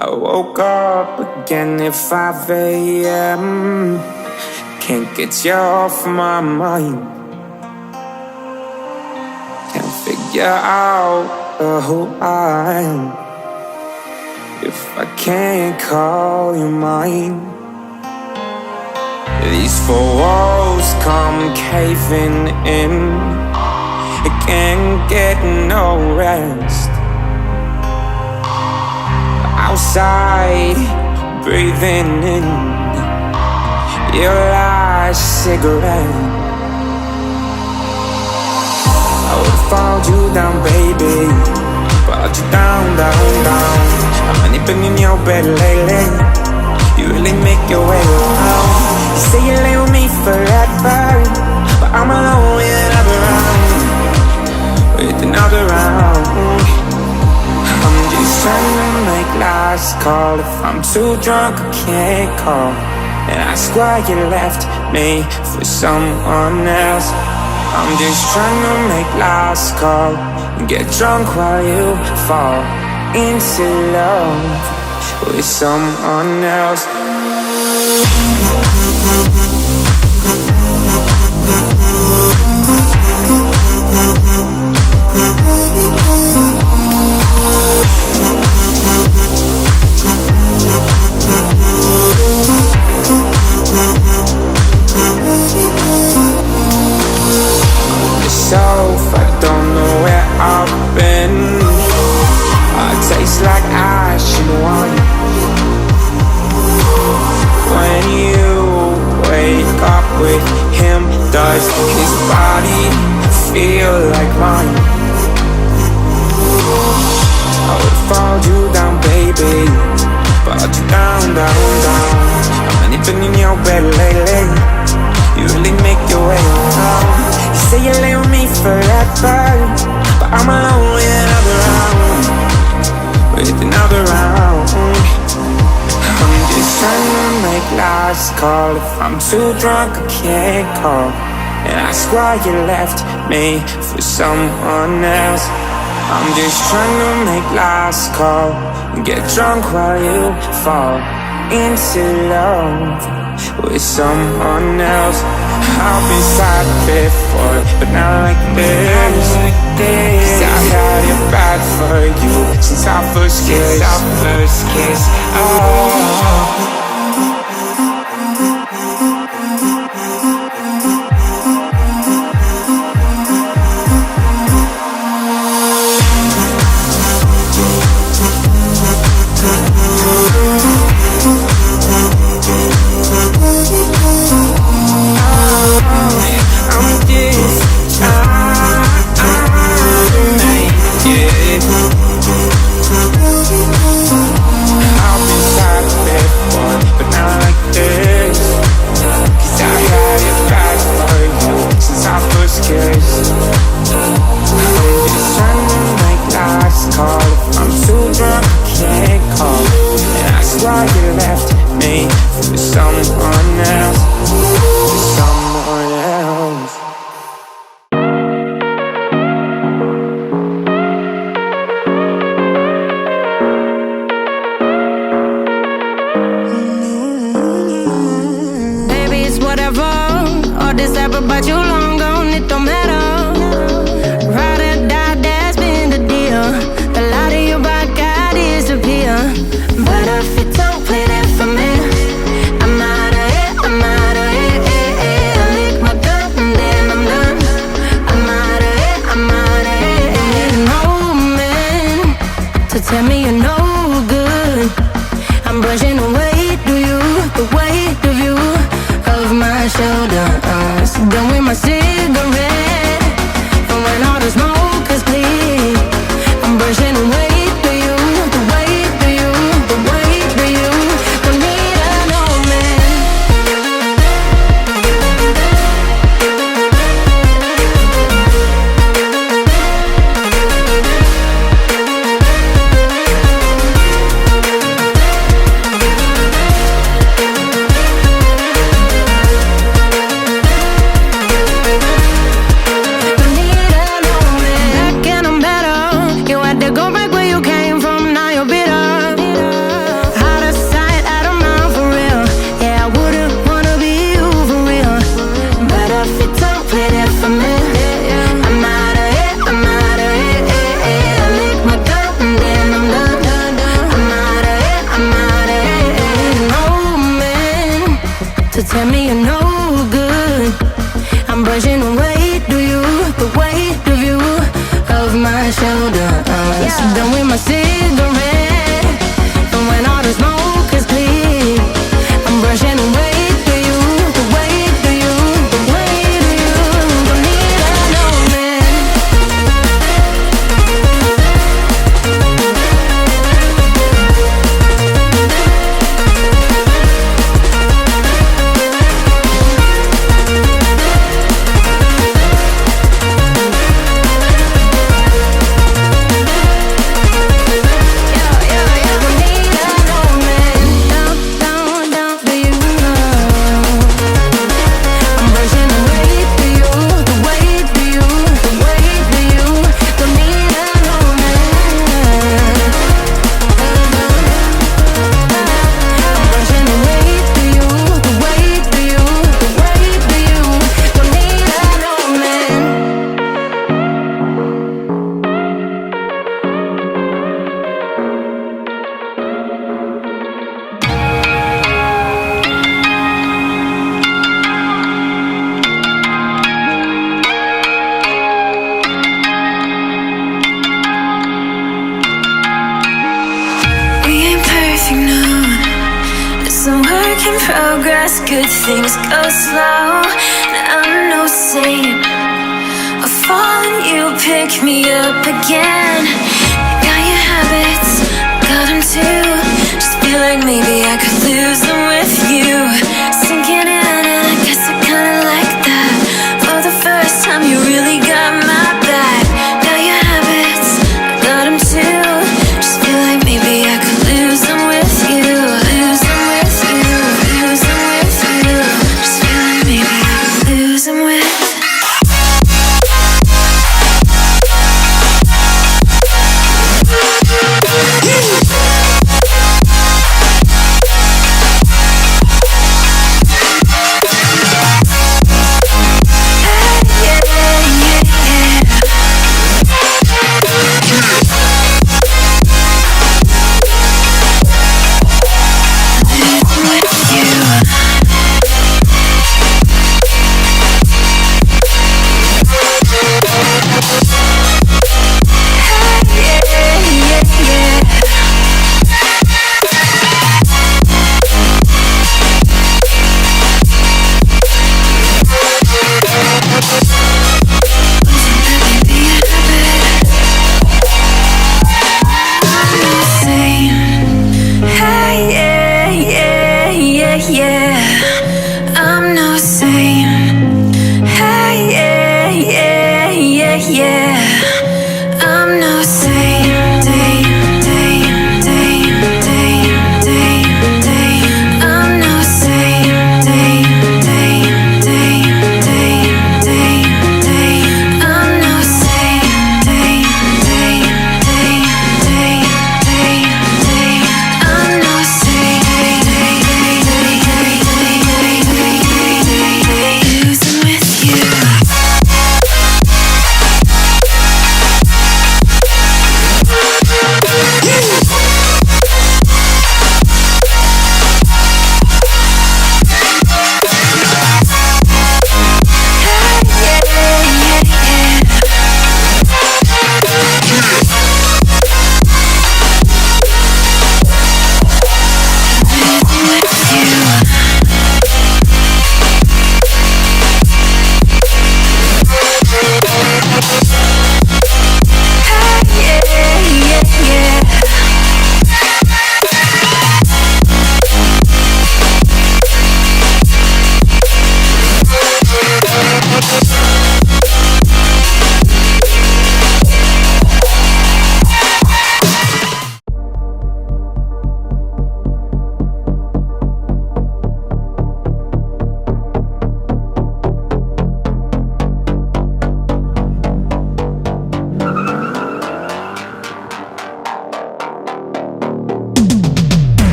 I woke up again at 5 a.m. Can't get you off my mind. Can't figure out who I am if I can't call you mine. These four walls come caving in. I can't get no rest. Outside, breathing in your last cigarette. I would've followed you down, baby, followed you down, down, down. How many been in your bed lately? You really make your way around. You say you lay with me forever, but I'm alone with another round, with another round. I'm just trying to make last call. If I'm too drunk, I can't call and ask why you left me for someone else. I'm just trying to make last call and get drunk while you fall into love with someone else. I don't know where I've been. I taste like ash and wine. When you wake up with him, does his body feel like mine? I would've followed you down, baby, followed you down, down, down. How many been in your bed lately? You really make your way around. You say you lay with me forever, but I'm alone with another round, with another round. I'm just trying to make last call. If I'm too drunk, I can't call and ask why you left me for someone else. I'm just trying to make last call and get drunk while you fall into love with someone else. I've been sad before, but not like this. Cause I had it bad for you since our first kiss, Oh. no good. I'm brushing away to you, the weight of you, of my shoulders. Done with my cigarette, and when all the smoke is clear, I'm brushing away to you, the weight to you, the weight of you. Don't need no man. Progress, good things go slow. And I'm no saint. I fall and you pick me up again. Got your habits, got them too. Just feel like maybe I could lose them with you. Sinking in, and I guess I kinda like that. For the first time, you really got my back. Got your habits, got them too. Just feel like maybe I could lose them with you. Lose them with you. Lose them with you. Just feel like maybe I could lose them with.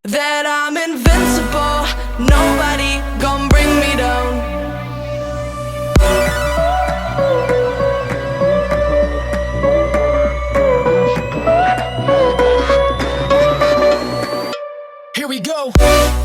that I'm invincible, nobody gon' bring me down. Here we go.